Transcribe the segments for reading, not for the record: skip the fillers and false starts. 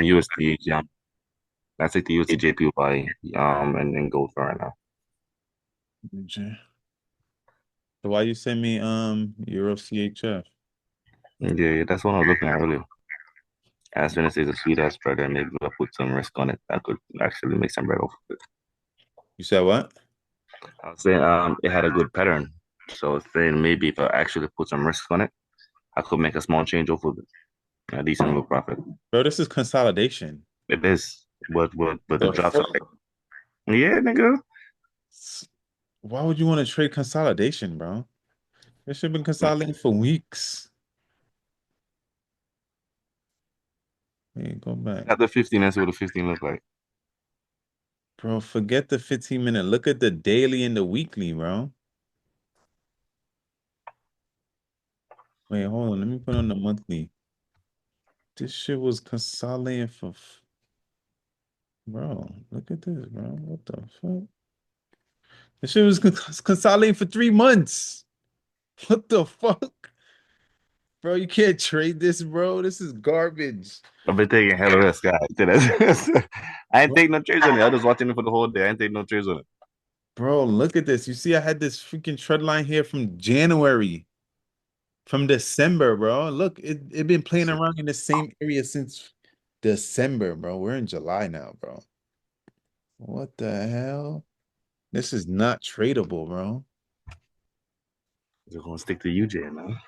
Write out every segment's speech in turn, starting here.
USD, yeah. That's like the USD JPY, and then gold for right now. Okay. So why you send me Euro CHF? Yeah, that's what I was looking at earlier. As soon as it's a sweet ass spread, and maybe I put some risk on it. That could actually make some bread off of it. You said what? I was saying, it had a good pattern. So I was saying maybe if I actually put some risk on it, I could make a small change off of it, a decent little profit. Bro, this is consolidation. It is, but the The drops are fuck? like, yeah, nigga. Why would you want to trade consolidation, bro? This should have been consolidating for weeks. Hey, go back. At the 15, that's what the 15 look like. Bro, forget the 15-minute. Look at the daily and the weekly, bro. Wait, hold on. Let me put on the monthly. This shit was consolidating bro, look at this, bro. What the fuck? This shit was consolidating for 3 months. What the fuck? Bro, you can't trade this, bro. This is garbage. I've been taking hella risk, guys. I ain't taking no trades on it. I was watching it for the whole day. I ain't taking no trades on it. Bro, look at this. You see, I had this freaking trend line here from January, from December, bro. Look, it been playing around in the same area since December, bro. We're in July now, bro. What the hell? This is not tradable, bro. Just gonna stick to UJ, man.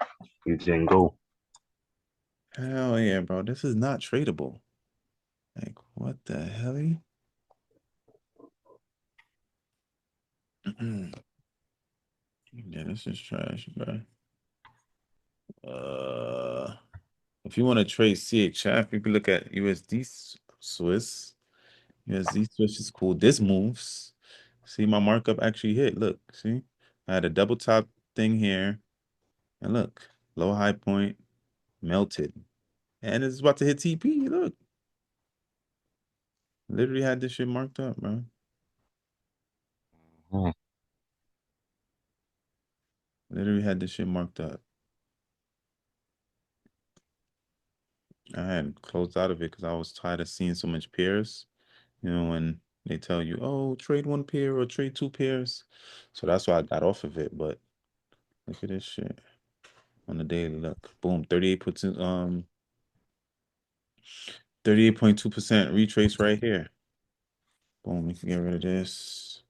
UJ and go. Hell yeah, bro. This is not tradable. Like, what the hell? Yeah, this is trash, bro. Uh, if you want to trade CHF, you can look at USD Swiss. USD Swiss is cool. This moves. See, my markup actually hit. Look, see, I had a double top thing here, and look, low high point melted, and it's about to hit TP. Look, literally had this shit marked up, bro. Hmm. Literally had this shit marked up. I had closed out of it because I was tired of seeing so much pairs. You know, when they tell you, oh, trade one pair or trade two pairs. So that's why I got off of it. But look at this shit on the daily. Look, boom, 38.2% retrace right here. Boom, we can get rid of this.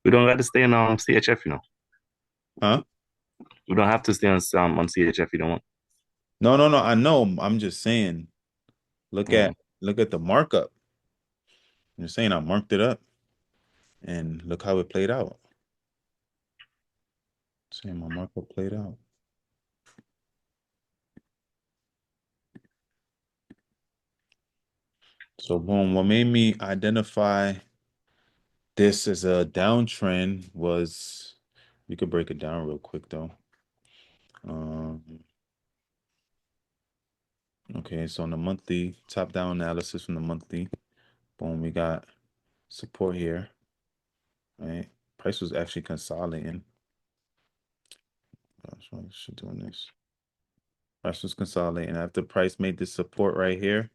We don't got to stay on CHF, you know. Huh? We don't have to stay on CHF. You don't want. No, no, no. I know. I'm just saying. Look Mm. at look at the markup. I'm just saying I marked it up and look how it played out. Saying my markup played out. So boom, what made me identify this as a downtrend was we could break it down real quick though. Um, okay, so on the monthly top down analysis from the monthly, boom, we got support here, right? Price was actually consolidating. That's why I should doing this. Price was consolidating after price made this support right here.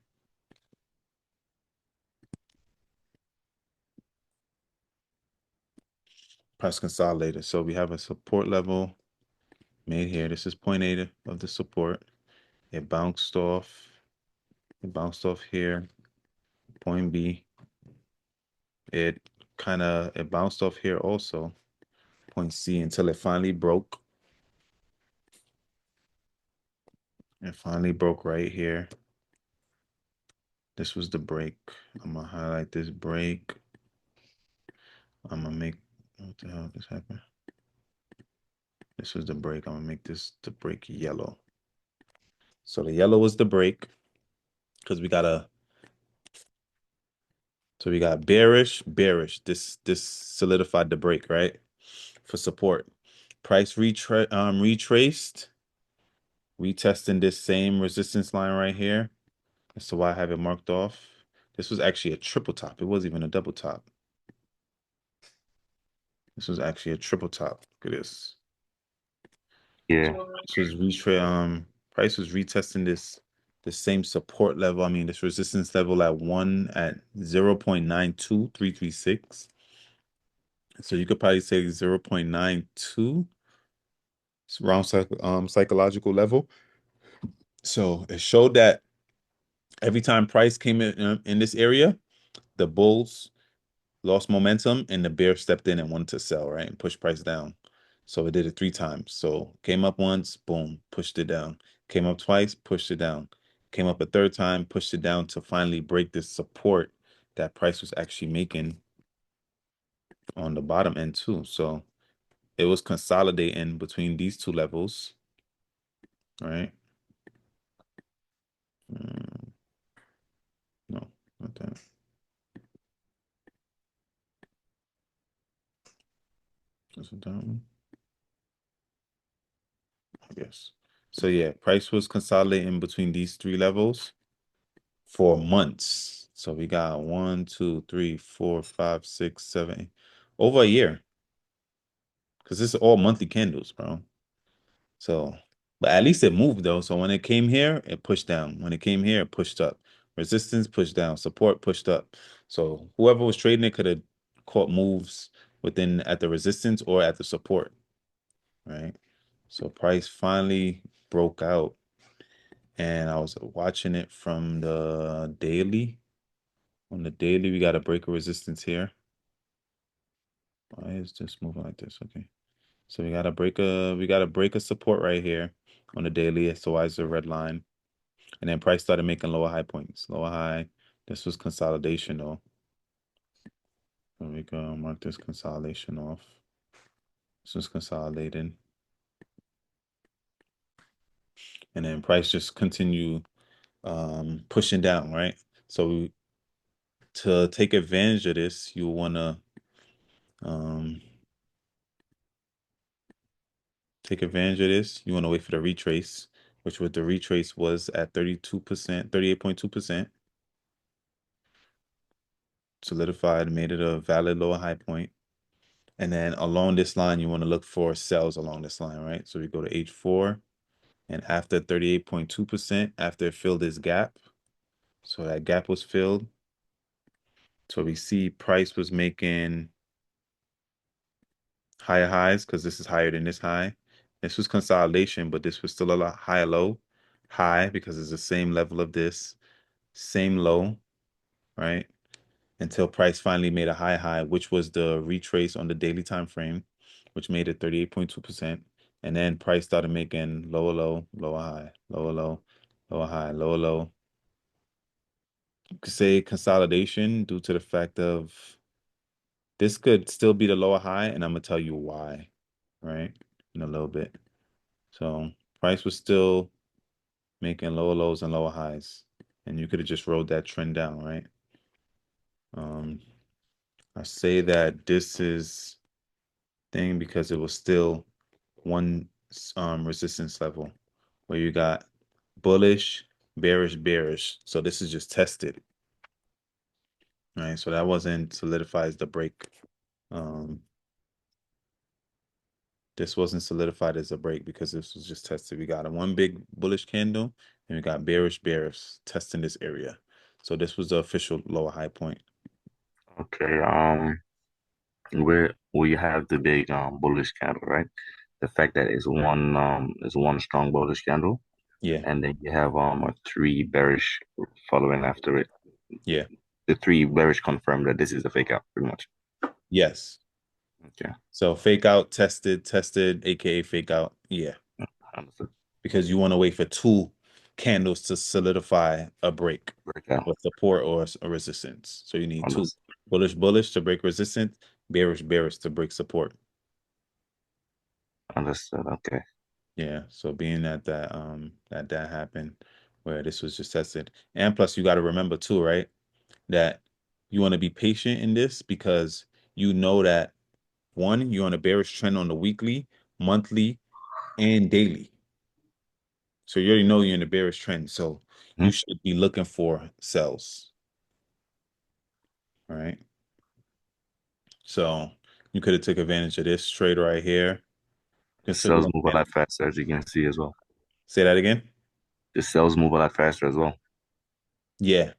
Price consolidated. So we have a support level made here. This is point A of the support. It bounced off. It bounced off here. Point B. It bounced off here also. Point C until it finally broke. It finally broke right here. This was the break. I'm gonna highlight this break. I'm gonna make what the hell just happened? This was the break. I'm gonna make this the break yellow. So the yellow was the break because we got bearish, bearish. This solidified the break, right? For support. Price retraced, retesting this same resistance line right here. So why I have it marked off. This was actually a triple top. It wasn't even a double top. This was actually a triple top. Look at this. Yeah. This was retrace. Price was retesting the same support level. I mean, this resistance level at 0.92336. So you could probably say 0.92. It's around psychological level. So it showed that every time price came in this area, the bulls lost momentum and the bear stepped in and wanted to sell, right? And push price down. So it did it three times. So came up once, boom, pushed it down. Came up twice, pushed it down. Came up a third time, pushed it down to finally break this support that price was actually making on the bottom end too. So it was consolidating between these two levels, right? Mm, no, not that. Is it that one? I guess. So yeah, price was consolidating between these three levels for months. So we got 1, 2, 3, 4, 5, 6, 7, over a year. Because this is all monthly candles, bro. So, but at least it moved though. So when it came here, it pushed down. When it came here, it pushed up. Resistance pushed down. Support pushed up. So whoever was trading it could have caught moves within at the resistance or at the support, right? So price finally broke out, and I was watching it from the daily. On the daily, we got a break of resistance here. Why is this moving like this? Okay. So we got a break of support right here on the daily. So why is the red line? And then price started making lower high points. Lower high. This was consolidation though. So we go mark this consolidation off. This was consolidating. And then price just continue pushing down, right? So to take advantage of this, you wanna um take advantage of this. You want to wait for the retrace, which what the retrace was at 32%, 38.2%. Solidified, made it a valid lower high point. And then along this line, you want to look for sells along this line, right? So we go to H4, and after 38.2%, after it filled this gap, so that gap was filled. So we see price was making higher highs because this is higher than this high. This was consolidation, but this was still a lot higher low, high because it's the same level of this, same low, right? Until price finally made a high, which was the retrace on the daily time frame, which made it 38.2%. And then price started making lower low, lower high, lower low, lower high, lower low. You could say consolidation due to the fact of this could still be the lower high, and I'm gonna tell you why, right? In a little bit. So price was still making lower lows and lower highs, and you could have just rode that trend down, right? Um, I say that this is thing because it was still one resistance level where you got bullish, bearish, bearish. So this is just tested, right? So that wasn't solidified as the break. Um, this wasn't solidified as a break because this was just tested. We got a one big bullish candle and we got bearish, bearish testing this area. So this was the official lower high point. Okay. Where you have the big bullish candle, right? The fact that it's one strong bullish candle, Yeah, and then you have a three bearish following after it. yeah, The three bearish confirm that this is a fake out, pretty much. yes. Okay, So fake out, tested, tested, aka fake out. Yeah. understood. Because you want to wait for two candles to solidify a break Breakout, with support or a resistance. So you need two understood. bullish, bullish to break resistance, bearish, bearish to break support. Understood. Okay. Yeah. So being that happened where this was just tested. And plus you got to remember too, right? That you want to be patient in this because you know that one, you're on a bearish trend on the weekly, monthly, and daily. So you already know you're in a bearish trend. So you Hmm. should be looking for sells. All right. So you could have took advantage of this trade right here. The Consider cells that move a advantage. lot faster, as you can see as well. Say that again. The sales move a lot faster as well. Yeah.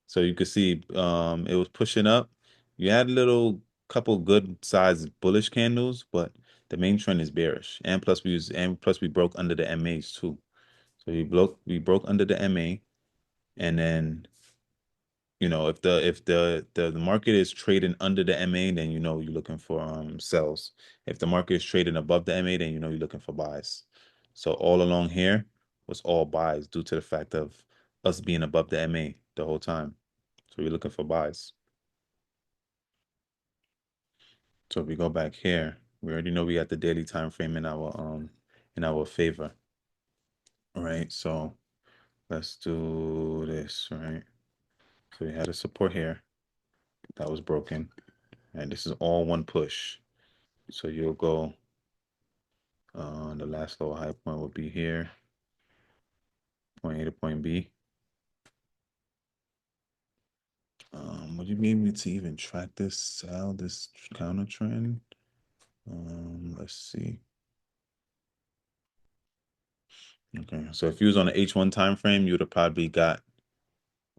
So you could see it was pushing up. You had a little couple good sized bullish candles, but the main trend is bearish. And plus we broke under the MAs too. So we broke under the MA, and then if the market is trading under the MA, then you're looking for sells. If the market is trading above the MA, then you're looking for buys. So all along here was all buys due to the fact of us being above the MA the whole time. So we're looking for buys. So if we go back here, we already know we got the daily time frame in our favor. All right, so let's do this, right? So we had a support here that was broken, and this is all one push. So you'll go the last lower high point will be here, point A to point B. Would you be able to even track this counter trend? Let's see. Okay, so if you was on the H1 time frame, you would have probably got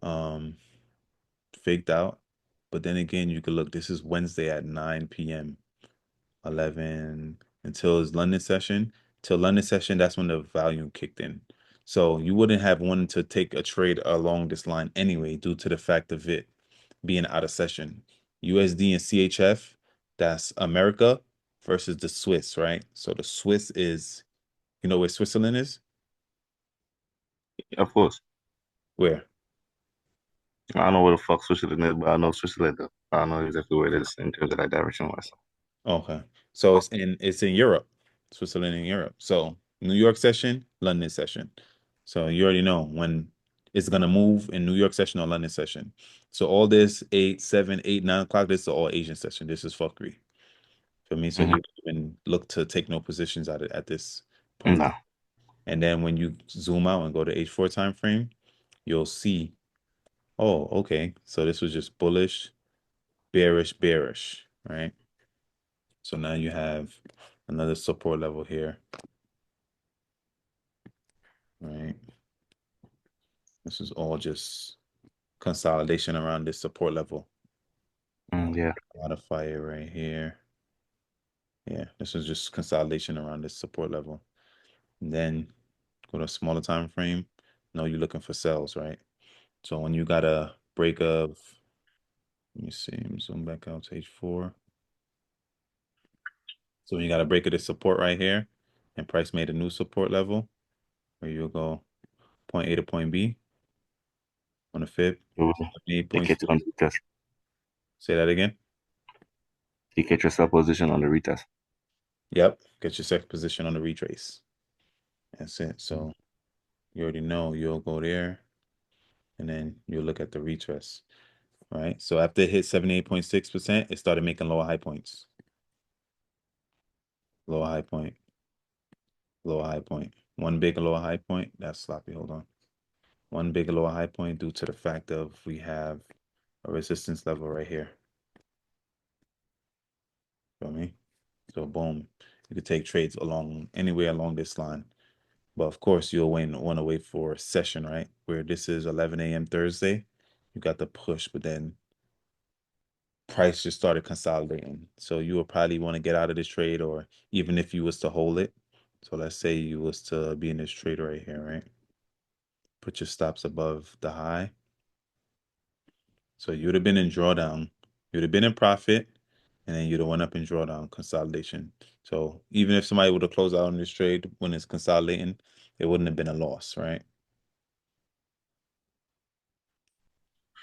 um faked out. But then again, you could look, this is Wednesday at 9 p.m., 11 until his London session. Till London session, that's when the volume kicked in. So you wouldn't have wanted to take a trade along this line anyway, due to the fact of it being out of session. USD and CHF, that's America versus the Swiss, right? So the Swiss is, you know where Switzerland is? Of course. Where? I don't know where the fuck Switzerland is, but I know Switzerland though. I don't know exactly where it is in terms of that direction wise. Okay. So it's in Europe, Switzerland in Europe. So New York session, London session. So you already know when it's gonna move in New York session or London session. So all this 8, 7, 8, 9 o'clock, this is all Asian session. This is fuckery for me. So Hmm. you even look to take no positions at this point. No. And then when you zoom out and go to H4 time frame, you'll see, oh, okay. So this was just bullish, bearish, bearish, right? So now you have another support level here, right? This is all just consolidation around this support level. Yeah. Modifier right here. Yeah, this is just consolidation around this support level. And then go to a smaller time frame. No, you're looking for sells, right? So when you got a break of, let me see, zoom back out to H4. So when you got a break of this support right here, and price made a new support level, where you'll go point A to point B on the fib, They catch 8.6. you on the retest. Say that again. You catch your sell position on the retest. Yep. Get your second position on the retrace. That's it. So you already know you'll go there and then you'll look at the retrace. Right. So after it hit 78.6%, it started making lower high points. Lower high point. Lower high point. One big lower high point. That's sloppy. Hold on. One big lower high point due to the fact of we have a resistance level right here. Feel me? So boom. You could take trades along anywhere along this line. But of course, you'll want to wait for a session, right? Where this is 11 a.m. Thursday. You got the push, but then price just started consolidating. So you will probably want to get out of this trade, or even if you was to hold it. So let's say you was to be in this trade right here, right? Put your stops above the high. So you would have been in drawdown. You'd have been in profit, and then you'd have went up in drawdown consolidation. So even if somebody would have closed out on this trade when it's consolidating, it wouldn't have been a loss, right?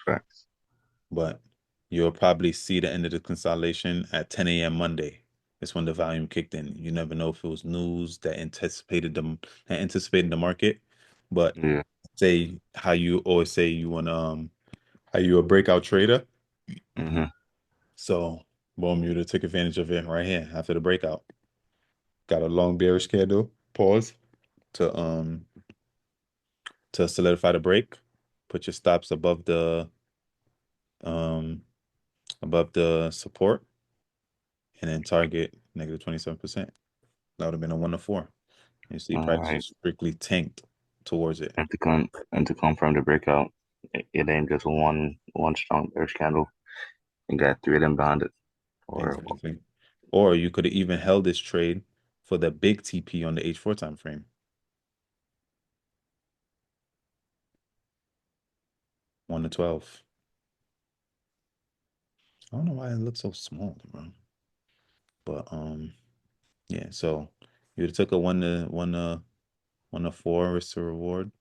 Facts. But you'll probably see the end of the consolidation at 10 a.m. Monday. It's when the volume kicked in. You never know if it was news that anticipated the market. But Yeah. say how you always say you want how you a breakout trader. Hmm. So boom, you to take advantage of it right here after the breakout. Got a long bearish candle. Pause to solidify the break. Put your stops um above the support and then target -27%. That would have been a 1 to 4. You see, All price right. just strictly tanked. towards it. And to confirm the breakout, it ain't just one strong bearish candle. You got three of them behind it. Or Exactly. Or you could have even held this trade for the big TP on the H4 time frame. 1 to 12. I don't know why it looks so small, bro. But yeah, so you took a 1 to 4 risk to reward.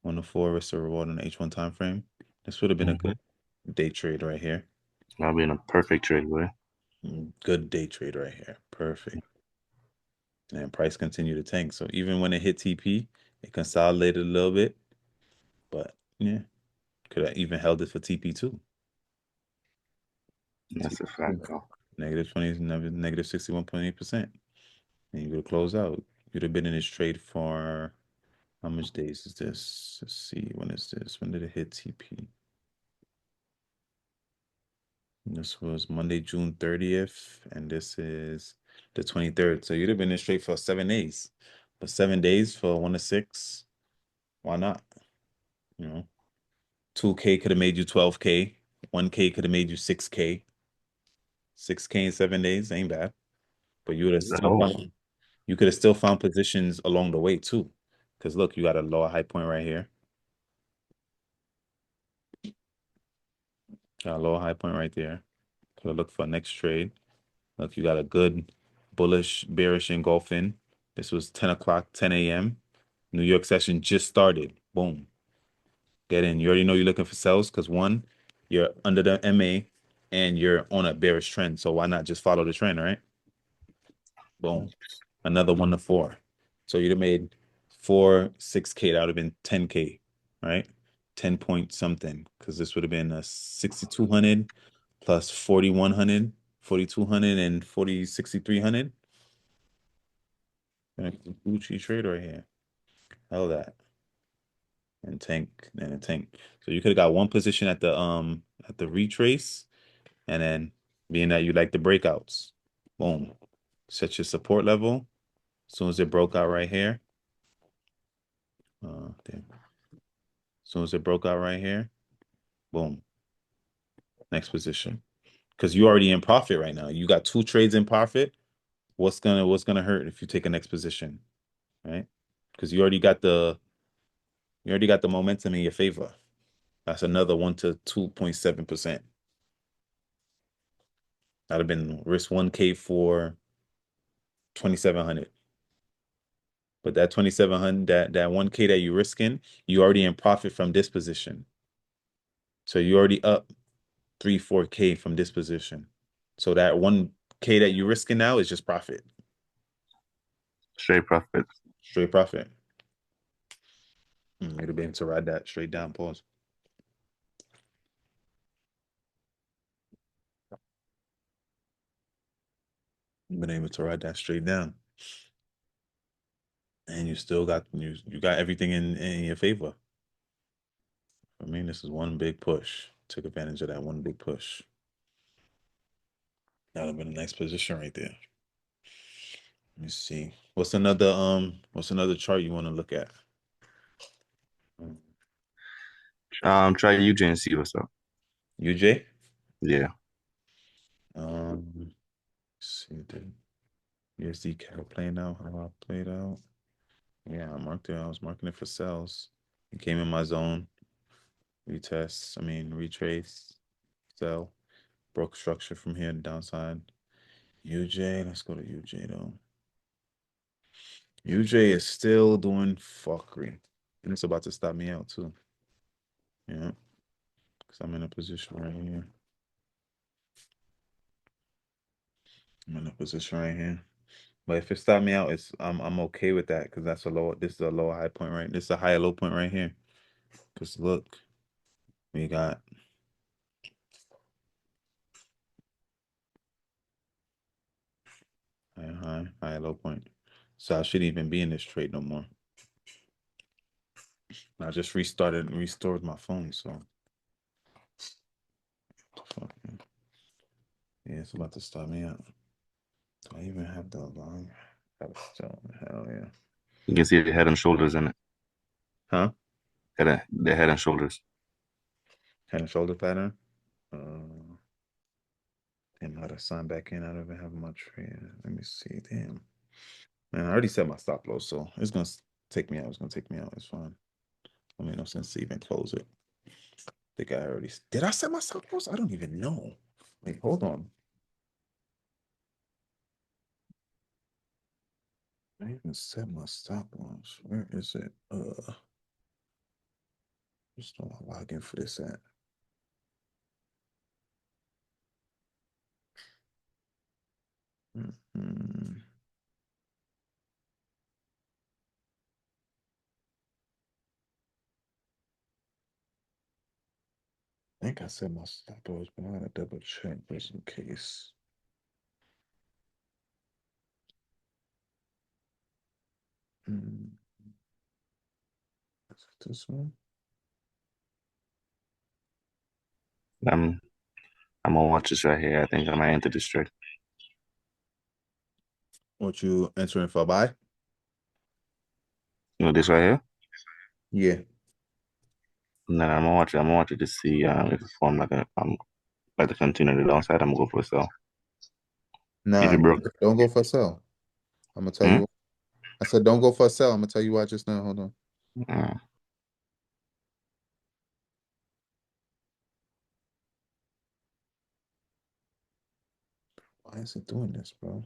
1 to 4 risk to reward on the H1 time frame. This would have been a mm-hmm. good day trade right here. That'll be in a perfect trade way. Good day trade right here. Perfect. And price continued to tank. So even when it hit TP, it consolidated a little bit. But yeah, could have even held it for TP too. That's a fact, TP2. though. Negative 20, negative 61.8%. And you would close out. You'd have been in this trade for how much days is this? Let's see. When is this? When did it hit TP? This was Monday, June 30th, and this is the 23rd. So you'd have been in straight for 7 days. But 7 days for 1 to 6, why not? You know, 2K could have made you 12K. 1K could have made you 6K. 6K in 7 days ain't bad. But Oh, you could have still found positions along the way too. Because look, you got a lower high point right here. Got a lower high point right there. Could have looked for next trade. Look, you got a good bullish, bearish engulfing. This was 10 o'clock, 10 a.m. New York session just started. Boom. Get in. You already know you're looking for sells because one, you're under the MA and you're on a bearish trend. So why not just follow the trend, right? Boom. Another 1 to 4. So you'd have made 6K. That would have been 10K, right? 10 point something. Because this would have been a 6,200 plus 4,100, 4,200 and 6,300. Gucci trade right here. Hell that. And tank and a tank. So you could have got one position at the retrace, and then being that you like the breakouts, boom. Set your support level. As soon as it broke out right here. Damn. As soon as it broke out right here, boom. Next position. Because you already in profit right now. You got two trades in profit. What's gonna hurt if you take a next position, right? Because you already got the momentum in your favor. That's another 1 to 2.7%. That'd have been risk 1K for 2,700. But that 2,700, that 1K that you risking, you already in profit from this position. So you already up 4K from this position. So that 1K that you risking now is just profit. straight profit. Straight profit. You'd have been able to ride that straight down. Pause. You've been able to ride that straight down. And you still got you got everything in your favor. I mean, this is one big push. Took advantage of that one big push. That would have been a nice position right there. Let me see. What's another chart you want to look at? Try UJ and see what's up. UJ? Yeah. Let's see the USD cattle playing out, how I played out. Yeah, I was marking it for sales. It came in my zone. Retrace, sell. Broke structure from here to downside. UJ, let's go to UJ though. UJ is still doing fuckery. And it's about to stop me out too. Yeah. Because I'm in a position right here. I'm in a position right here. But if it stopped me out, I'm okay with that because this is a lower high point, right? This is a higher low point right here. Because look, we got high, low point. So I shouldn't even be in this trade no more. I just restarted and restored my phone, so yeah, it's about to stop me out. Do I even have the long? Hell yeah. You can see the head and shoulders in it. Huh? The head and shoulders. Head and shoulder pattern. Uh, damn, how to sign back in. I don't even have my trade. Let me see. Damn. Man, I already set my stop loss, so it's gonna take me out. It's gonna take me out. It's fine. I mean, no sense to even close it. Think I already did. I set my stop loss? I don't even know. Wait, hold on. I even set my stop loss. Where is it? Just don't log in for this at. Mhm. I think I set my stop loss, but I gotta double check just in case. Mm, is it this one? I'm I'm gonna watch this right here. I think I might enter this trade. What you entering for buy? You know this right here? Yeah. And then I'm gonna watch it to see if it form like to continue the downside. I'm gonna go for a sell. If Nah, it broke. don't go for sell. I'm gonna tell Hmm? you. I said don't go for sell. I'm gonna tell you why just now. Hold on. Uh, Why is it doing this, bro?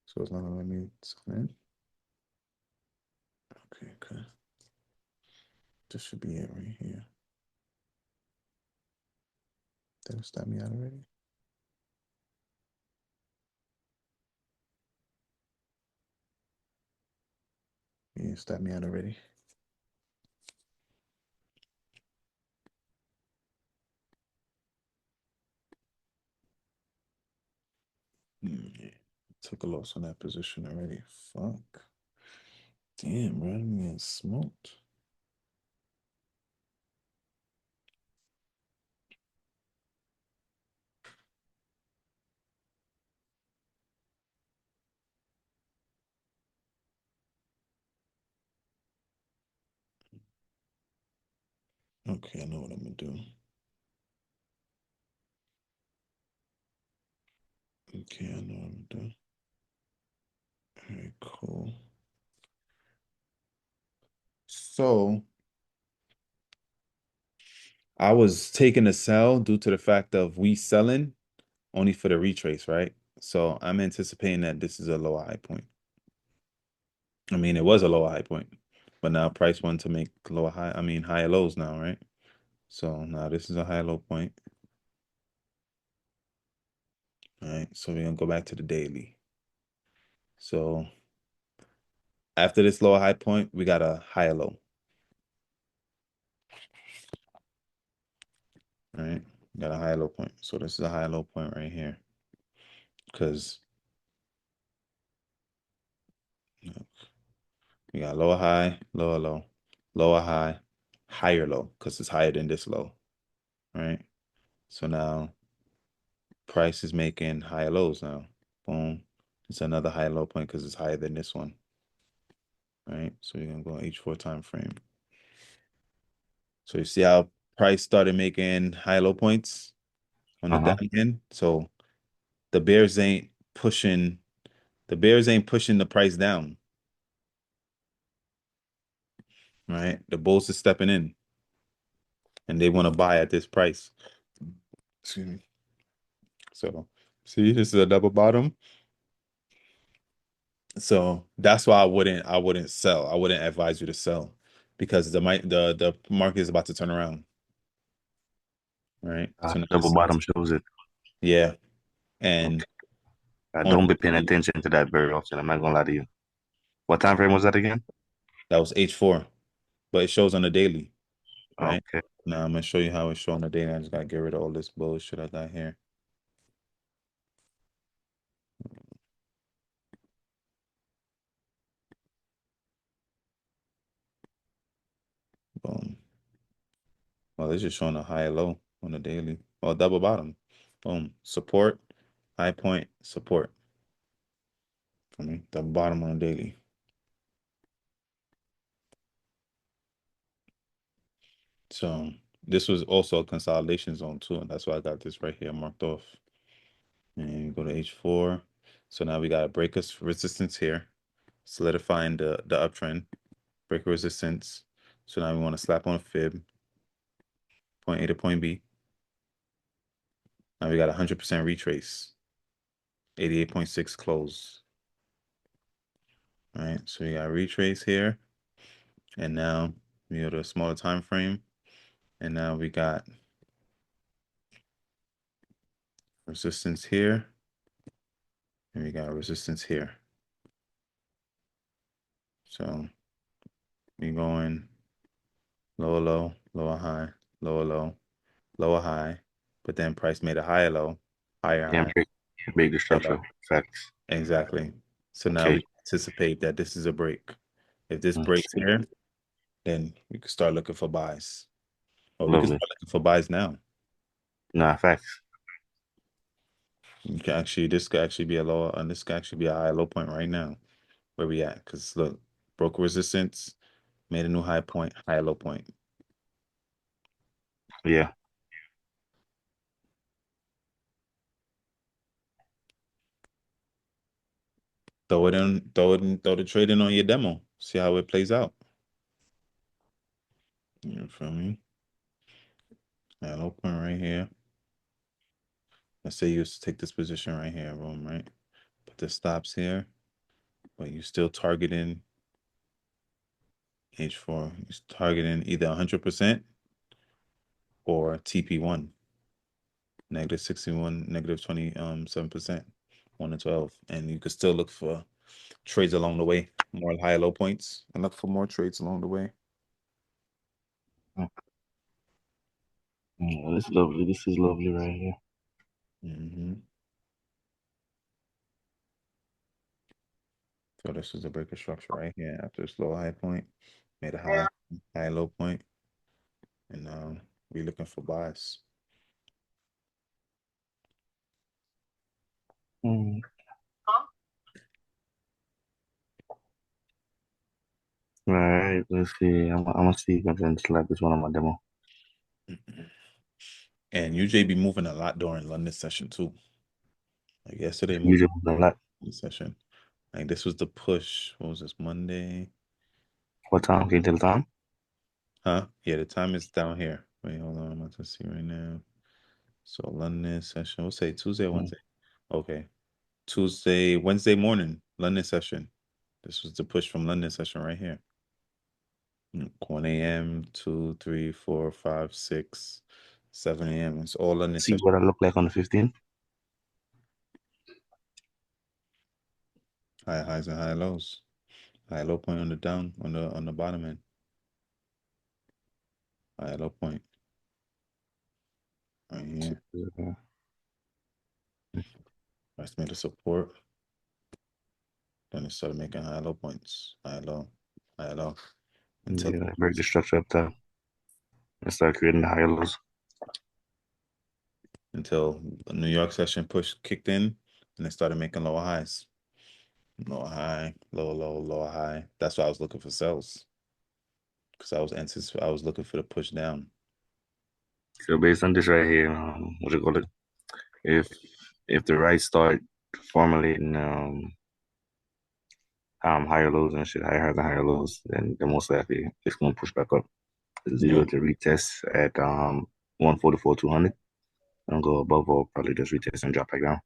So it's not gonna let me sign in. Okay, okay. This should be it right here. Did it stop me out already? Yeah, it stopped me out already. Yeah. Took a loss on that position already. Fuck. Damn, bro. I'm getting smoked. Okay, I know what I'm gonna do. Okay, I know what I'm gonna do. All right, cool. So I was taking a sell due to the fact of we selling only for the retrace, right? So I'm anticipating that this is a lower high point. I mean, it was a lower high point, but now price want to make lower high, I mean, higher lows now, right? So now this is a high low point. All right, so we're gonna go back to the daily. So after this lower high point, we got a higher low. All right, got a high low point. So this is a high low point right here. Because we got lower high, lower low, lower high, higher low, because it's higher than this low. Right. So now price is making higher lows now. Boom. It's another high low point because it's higher than this one. Right. So you're gonna go on H4 time frame. So you see how price started making high low points on the down uh-huh. end. So the bears ain't pushing the price down. Right. The bulls is stepping in and they want to buy at this price. Excuse me. So see, this is a double bottom. So that's why I wouldn't sell. I wouldn't advise you to sell because the market is about to turn around, right? So now Double this, bottom shows it. yeah, and Okay. I on don't the be paying daily, attention to that very often. I'm not gonna lie to you. What time frame was that again? that was H4, but it shows on the daily, right? Okay. Now I'm gonna show you how it shows on the daily. I just gotta get rid of all this bullshit I got here. Boom. Well, it's just showing a high low on the daily. Well, double bottom. Boom. Support, high point, support. For me, double bottom on the daily. So this was also a consolidation zone too, and that's why I got this right here marked off. And you go to H4. So now we got to break us resistance here, solidifying the uptrend, break resistance. So now we want to slap on a fib, point A to point B. Now we got 100% retrace, 88.6 close. All right, so we got retrace here, and now we go to a smaller time frame, and now we got resistance here, and we got resistance here. So we going lower low, lower high, lower low, lower high, but then price made a higher low, higher Yeah, high, break the higher structure. low. Facts. Exactly. So now Okay. we anticipate that this is a break. If this Let's breaks see. here, then we can start looking for buys. Or we can Lovely. start looking for buys now. Nah, facts. You can actually, this could actually be a lower, and this could actually be a high low point right now. Where we at? Because look, broke resistance, made a new high point, high low point. Yeah. Throw it in, throw it in, throw the trade in on your demo. See how it plays out. You feel me? High low point right here. Let's say you used to take this position right here, boom, right? Put the stops here, but you still targeting H4. You're targeting either 100% or TP1, negative 61, negative 7%, 1 to 12. And you could still look for trades along the way, more high low points, and look for more trades along the way. This is lovely. This is lovely right here. Hmm. So this is the breaker structure right here. After this low high point, made a high low point, and now we're looking for buys. Mm. All right. Let's see. I'm gonna see if I can slap this one on my demo. And UJ be moving a lot during London session too. Like yesterday moved Usually a lot. in session. Like this was the push. What was this, Monday? What time? Can you tell the time? Huh? Yeah, the time is down here. Wait, hold on. I'm about to see right now. So London session. We'll say Tuesday or Mm. Wednesday. Okay. Tuesday, Wednesday morning, London session. This was the push from London session right here. 1 a.m., 2, 3, 4, 5, 6, 7 a.m. It's all London See session. what I look like on the 15th. High highs and high lows. High low point on the down on the bottom end. High low point right here. Price made a support. Then it started making high low points. High low. Until Yeah, break the structure up top and start creating the higher lows. until the New York session push kicked in and it started making lower highs. Lower high, lower low, lower high. That's why I was looking for sells. Because I was looking for the push down. So based on this right here, what you call it? If if the right start formulating higher lows and shit, higher lows, then most likely it's gonna push back up. It's Yeah. usually to retest at 144 200 and go above or probably just retest and drop back down.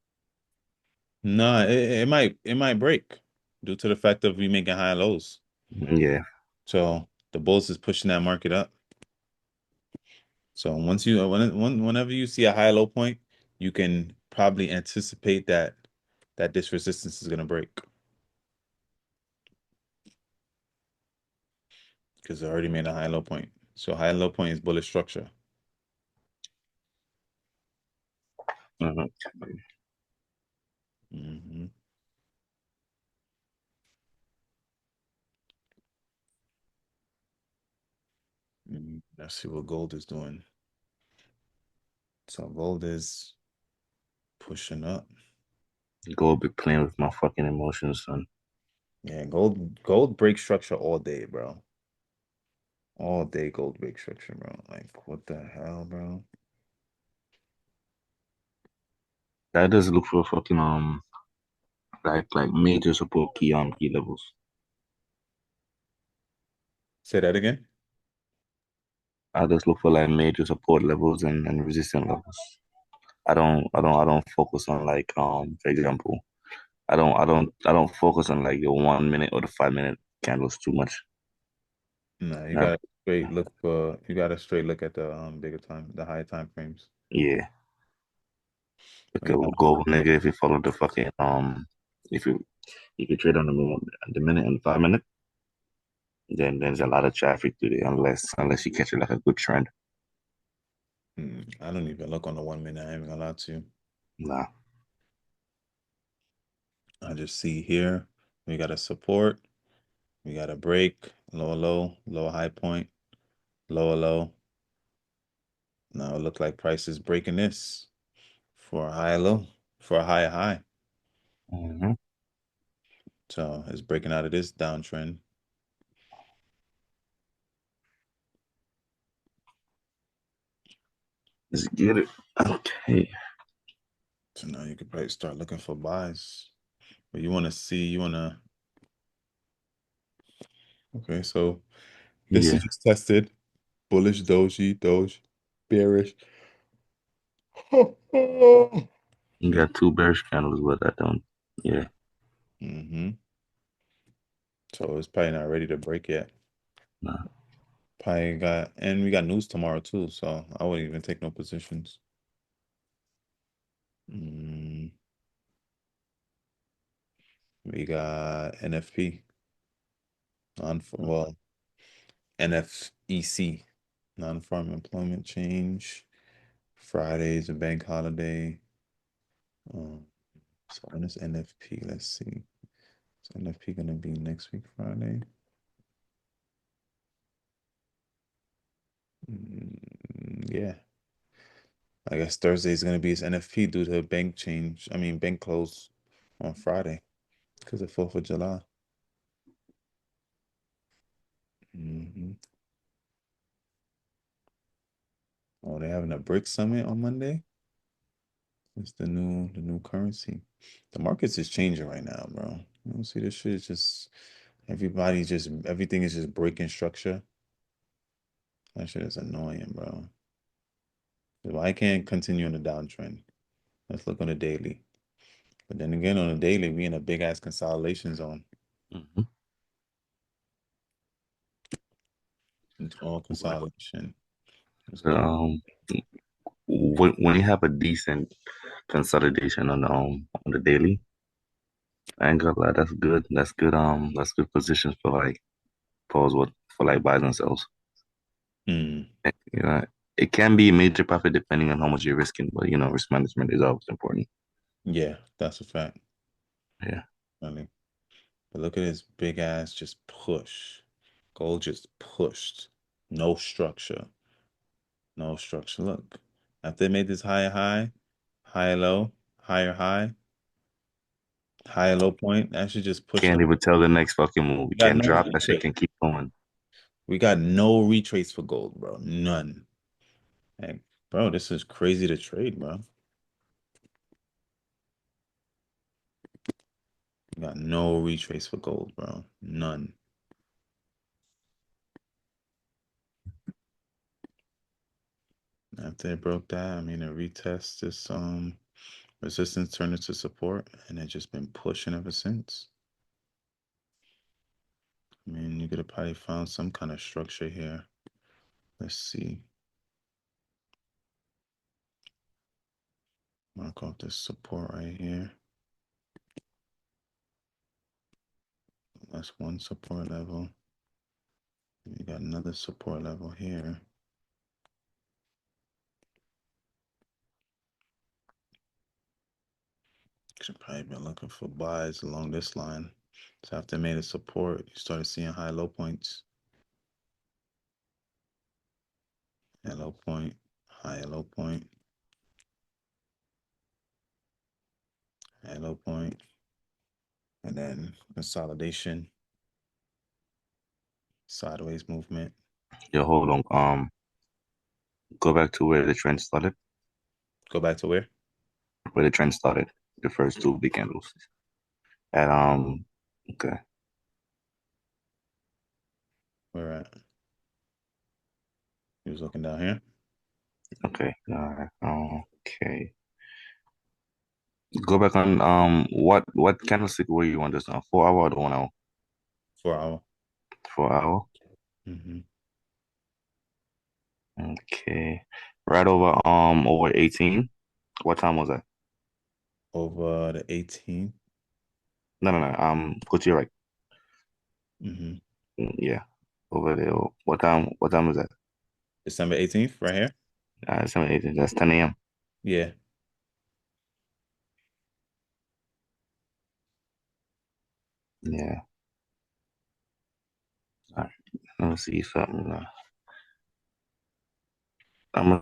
No, it might break due to the fact of we making high lows. Yeah. So the bulls is pushing that market up. So whenever you see a high low point, you can probably anticipate that this resistance is gonna break because it already made a high low point. So high low point is bullish structure. Mhm. Hmm. Let's see what gold is doing. So gold is pushing up. Go be playing with my fucking emotions, son. Yeah, gold breaks structure all day, bro. All day gold break structure, bro. Like, what the hell, bro? That does look for fucking like major support key levels. Say that again. I just look for like major support levels and resistance levels. I don't focus on like for example, I don't focus on like the 1 minute or the 5 minute candles too much. No, you Uh, gotta straight look for you gotta straight look at the bigger time, the high time frames. yeah. When Okay, you we'll go nigga if you follow the fucking if you trade on the minute and 5 minute, then there's a lot of traffic to it unless you catch it like a good trend. I don't even look on the 1 minute. I ain't even gonna lie to you. Nah. I just see here we got a support, we got a break, lower low, lower high point, lower low. Now it look like price is breaking this for a high low, for a higher high. Mm-hmm. So it's breaking out of this downtrend. Let's get it. Okay. So now you could probably start looking for buys. But you want to see, you want to, okay, so this is Yeah. just tested. Bullish, doji, bearish. You got two bearish candles, but I don't. Yeah. Mm-hmm. So it's probably not ready to break yet. Nah. Probably got, and we got news tomorrow too, so I wouldn't even take no positions. Mm, we got NFP, non well, NFEC, non-farm employment change. Friday is a bank holiday. Um, so when is NFP? Let's see. Is NFP gonna be next week, Friday? Yeah. I guess Thursday is gonna be his NFP due to bank change. I mean bank close on Friday because of 4th of July. Hmm. Oh, they're having a brick summit on Monday. It's the new currency. The markets is changing right now, bro. You don't see this shit. It's just everything is just breaking structure. That shit is annoying, bro. Why can't continue on the downtrend? Let's look on the daily. But then again, on the daily, we in a big ass consolidation zone. Mm-hmm. It's all consolidation. Let's go to Um, when you have a decent consolidation on the daily, I ain't gonna lie, that's good. That's good positions for like pause what for like buys and sells. mm, You know, it can be a major profit depending on how much you're risking, but risk management is always important. yeah, that's a fact. Yeah. Funny. But look at this big ass just push. Gold just pushed. No structure. No structure. Look. After they made this higher high, higher low, higher high, higher low point, that should just push Can't up. even tell the next fucking move. You We got can't no drop that shit retrace. can keep going. We got no retrace for gold, bro. None. Like, bro, this is crazy to trade, bro. We got no retrace for gold, bro. None. After it broke that, I mean, a retest this resistance turned into support, and it's just been pushing ever since. I mean, you could have probably found some kind of structure here. Let's see. Mark off this support right here. That's one support level. You got another support level here. Should probably been looking for buys along this line. So after it made a support, you started seeing high low points. High low point, high low point, high low point, and then consolidation, sideways movement. Yo, hold on. Go back to where the trend started. Go back to where? Where the trend started. The first two big candles. At okay, Where at? He was looking down here. okay, all right. Okay. Go back on what candlestick were you on just now? 4 hour or the 1 hour? 4 hour. 4 hour. Mm-hmm. Okay. Right over 18. What time was that? Over the 18th. No, no, no. Go to your right. Mm-hmm. Yeah. Over there. What time was that? December 18th, right here. 7, 18. That's 10 a.m. Yeah. Yeah. All right. Let me see something. I'm